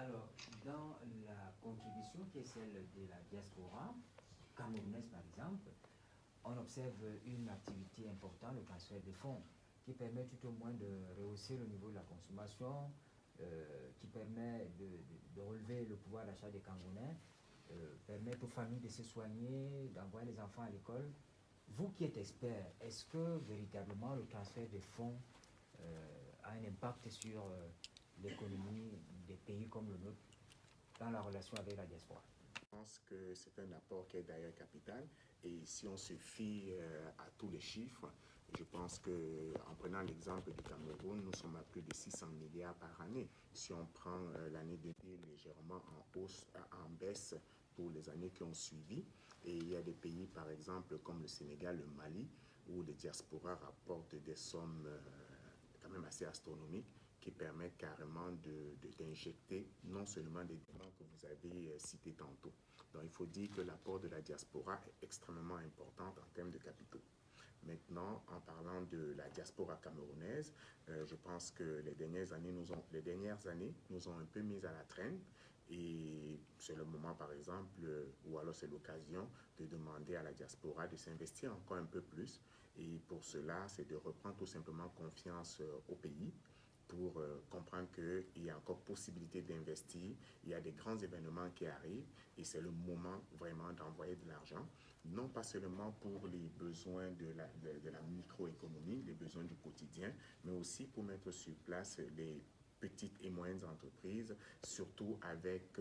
Alors, dans la contribution qui est celle de la diaspora camerounaise, par exemple, on observe une activité importante, le transfert des fonds, qui permet tout au moins de rehausser le niveau de la consommation, qui permet de relever le pouvoir d'achat des Camerounais, permettre aux familles de se soigner, d'envoyer les enfants à l'école. Vous qui êtes expert, est-ce que véritablement le transfert des fonds a un impact sur l'économie des pays comme le nôtre dans la relation avec la diaspora? Je pense que c'est un apport qui est d'ailleurs capital, et si on se fie à tous les chiffres, je pense qu'en prenant l'exemple du Cameroun, nous sommes à plus de 600 milliards par année. Si on prend l'année 2000 légèrement en hausse, en baisse pour les années qui ont suivi, et il y a des pays par exemple comme le Sénégal, le Mali, où les diasporas rapportent des sommes quand même assez astronomiques, qui permettent carrément d'injecter non seulement des demandes que vous avez citées tantôt. Donc il faut dire que l'apport de la diaspora est extrêmement important en termes de capitaux. Maintenant, en parlant de la diaspora camerounaise, je pense que les dernières années nous ont un peu mis à la traîne, et c'est le moment par exemple, ou alors c'est l'occasion de demander à la diaspora de s'investir encore un peu plus, et pour cela c'est de reprendre tout simplement confiance au pays, pour comprendre qu'il y a encore possibilité d'investir. Il y a des grands événements qui arrivent, et c'est le moment vraiment d'envoyer de l'argent, non pas seulement pour les besoins de la microéconomie, les besoins du quotidien, mais aussi pour mettre sur place les petites et moyennes entreprises, surtout avec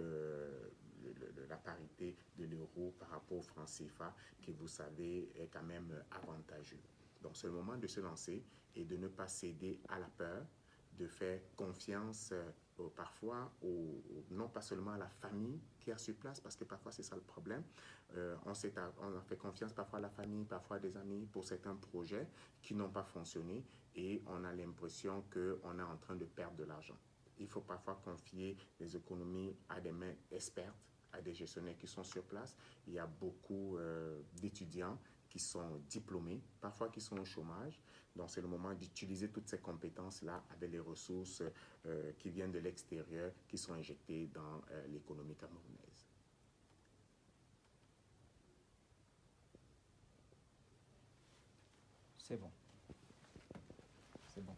la parité de l'euro par rapport au franc CFA, qui vous savez est quand même avantageux. Donc c'est le moment de se lancer et de ne pas céder à la peur, de faire confiance parfois, non pas seulement à la famille qui est sur place, parce que parfois c'est ça le problème. On a fait confiance parfois à la famille, parfois à des amis pour certains projets qui n'ont pas fonctionné, et on a l'impression qu'on est en train de perdre de l'argent. Il faut parfois confier les économies à des mains expertes, à des gestionnaires qui sont sur place. Il y a beaucoup d'étudiants qui sont diplômés, parfois qui sont au chômage. Donc c'est le moment d'utiliser toutes ces compétences-là avec les ressources qui viennent de l'extérieur, qui sont injectées dans l'économie camerounaise. C'est bon. C'est bon.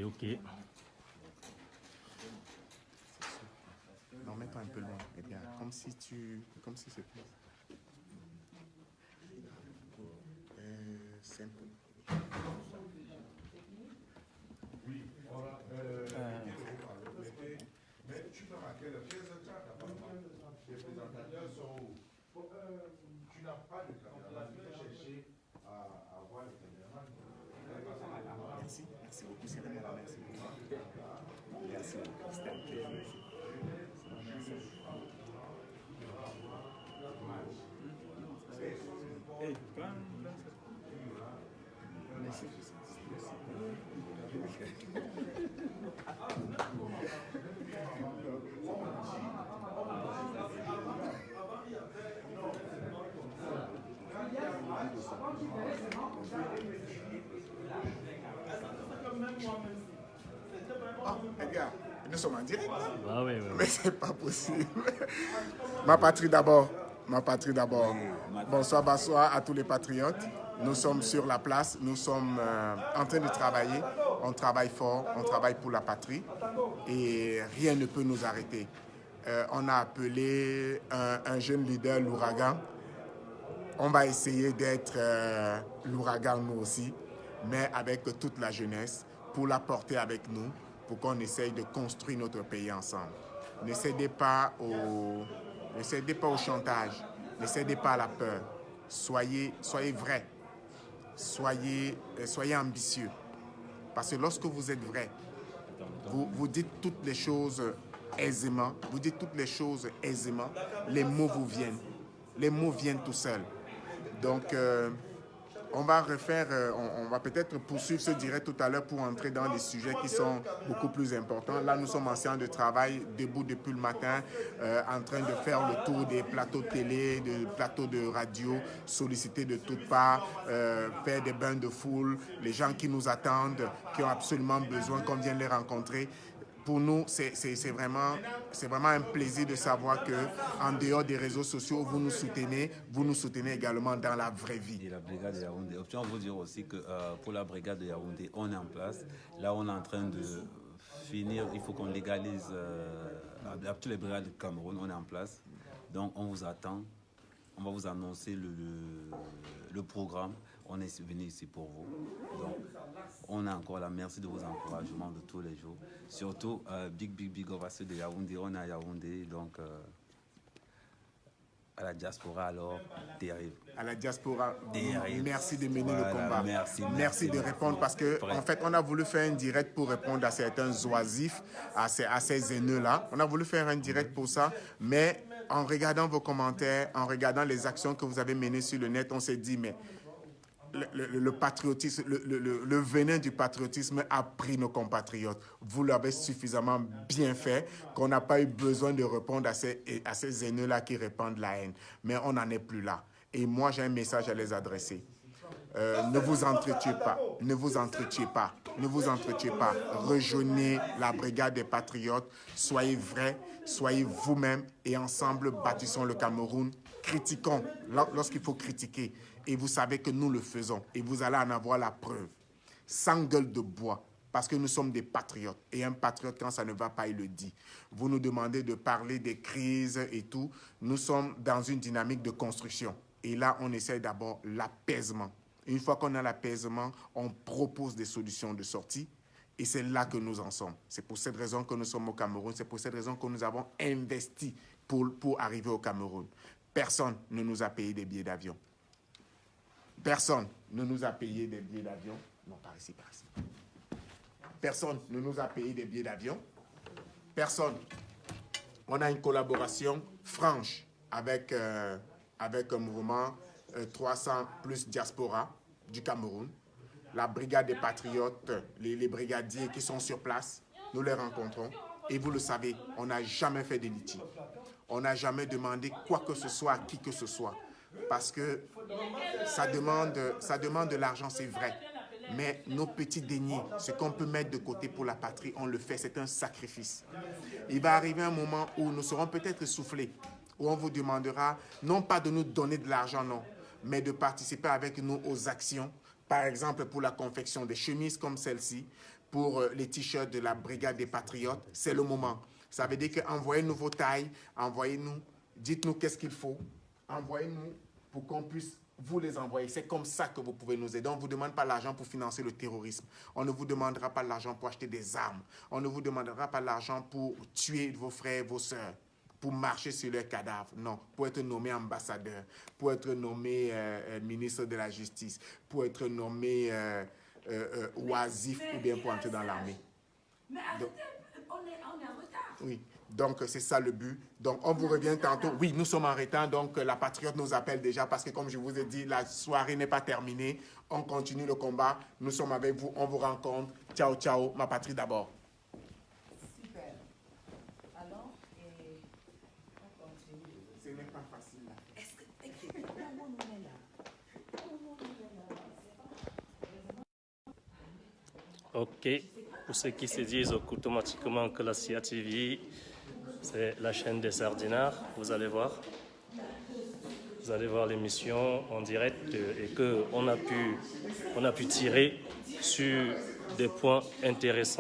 Ok. Non, mets-toi un peu loin. Eh bien, comme si c'est plus. C'est un peu. Oui, voilà. Mais tu peux marquer le 15h30. Les présentateurs sont où? Tu n'as pas de caméra. Tu peux chercher à voir les caméramans. Merci beaucoup, c'est vraiment merci beaucoup. Merci beaucoup, c'était un plaisir. Merci. Ah, les gars, nous sommes en direct, là. Ah oui. Mais c'est pas possible. Ma patrie d'abord. Bonsoir à tous les patriotes. Nous sommes sur la place, nous sommes en train de travailler. On travaille fort, on travaille pour la patrie, et rien ne peut nous arrêter. On a appelé un jeune leader, l'ouragan. On va essayer d'être l'ouragan nous aussi, mais avec toute la jeunesse, pour la porter avec nous, pour qu'on essaye de construire notre pays ensemble. Ne cédez pas au chantage, ne cédez pas à la peur. Soyez vrais, soyez ambitieux. Parce que lorsque vous êtes vrai, vous dites toutes les choses aisément, vous dites toutes les choses aisément, les mots vous viennent. Les mots viennent tout seuls. Donc, on va on va peut-être poursuivre ce direct tout à l'heure pour entrer dans des sujets qui sont beaucoup plus importants. Là, nous sommes en séance de travail, debout depuis le matin, en train de faire le tour des plateaux de télé, des plateaux de radio, sollicités de toutes parts, faire des bains de foule, les gens qui nous attendent, qui ont absolument besoin qu'on vienne les rencontrer. Pour nous, c'est vraiment un plaisir de savoir qu'en dehors des réseaux sociaux, vous nous soutenez également dans la vraie vie. Et la brigade de Yaoundé. Je tiens à vous dire aussi que pour la brigade de Yaoundé, on est en place. Là, on est en train de finir. Il faut qu'on légalise toutes les brigades du Cameroun. On est en place. Donc, on vous attend. On va vous annoncer le programme. On est venu ici pour vous. Donc, on a encore là. Merci de vos encouragements de tous les jours. Surtout, big up à ceux de Yaoundé. On est à Yaoundé. Donc, à la diaspora, alors, terrible. À la diaspora, terrible. Merci de mener le combat. Merci de répondre parce que, en fait, on a voulu faire un direct pour répondre à certains oisifs, à ces haineux-là. On a voulu faire un direct pour ça, mais en regardant vos commentaires, en regardant les actions que vous avez menées sur le net, on s'est dit, mais le patriotisme, le venin du patriotisme a pris nos compatriotes. Vous l'avez suffisamment bien fait qu'on n'a pas eu besoin de répondre à ces haineux-là qui répandent la haine. Mais on n'en est plus là. Et moi, j'ai un message à les adresser. Ne vous entretuez pas. Ne vous entretuez pas. Ne vous entretuez pas. Rejoignez la brigade des patriotes. Soyez vrais, soyez vous-même et ensemble bâtissons le Cameroun. Critiquons lorsqu'il faut critiquer. Et vous savez que nous le faisons. Et vous allez en avoir la preuve. Sans gueule de bois. Parce que nous sommes des patriotes. Et un patriote, quand ça ne va pas, il le dit. Vous nous demandez de parler des crises et tout. Nous sommes dans une dynamique de construction. Et là, on essaie d'abord l'apaisement. Une fois qu'on a l'apaisement, on propose des solutions de sortie. Et c'est là que nous en sommes. C'est pour cette raison que nous sommes au Cameroun. C'est pour cette raison que nous avons investi pour arriver au Cameroun. Personne ne nous a payé des billets d'avion. Personne ne nous a payé des billets d'avion. Non, par ici, par ici. Personne ne nous a payé des billets d'avion. Personne. On a une collaboration franche avec un mouvement 300 plus diaspora du Cameroun. La brigade des patriotes, les brigadiers qui sont sur place, nous les rencontrons. Et vous le savez, on n'a jamais fait de litige. On n'a jamais demandé quoi que ce soit à qui que ce soit. Parce que ça demande de l'argent, c'est vrai. Mais nos petits deniers, ce qu'on peut mettre de côté pour la patrie, on le fait, c'est un sacrifice. Il va arriver un moment où nous serons peut-être essoufflés, où on vous demandera, non pas de nous donner de l'argent, non, mais de participer avec nous aux actions, par exemple pour la confection des chemises comme celle-ci, pour les t-shirts de la brigade des patriotes, c'est le moment. Ça veut dire qu'envoyez-nous vos tailles, envoyez-nous, dites-nous qu'est-ce qu'il faut, envoyez-nous pour qu'on puisse vous les envoyer. C'est comme ça que vous pouvez nous aider. On ne vous demande pas l'argent pour financer le terrorisme. On ne vous demandera pas l'argent pour acheter des armes. On ne vous demandera pas l'argent pour tuer vos frères et vos sœurs, pour marcher sur leurs cadavres. Non, pour être nommé ambassadeur, pour être nommé ministre de la Justice, pour être nommé oisif ou bien pour entrer dans l'armée. Mais arrêtez, on est en retard. Oui. Donc, c'est ça le but. Donc, on vous revient tantôt. Oui, nous sommes en retard. Donc, la Patriote nous appelle déjà parce que, comme je vous ai dit, la soirée n'est pas terminée. On continue le combat. Nous sommes avec vous. On vous rencontre. Ciao, ciao. Ma patrie d'abord. Super. Alors, on continue. Ce n'est pas facile. Est-ce que... Comment on est là? Ok. Pour ceux qui se disent automatiquement que la CIA TV, c'est la chaîne des sardinards, vous allez voir. Vous allez voir l'émission en direct et qu'on a pu tirer sur des points intéressants.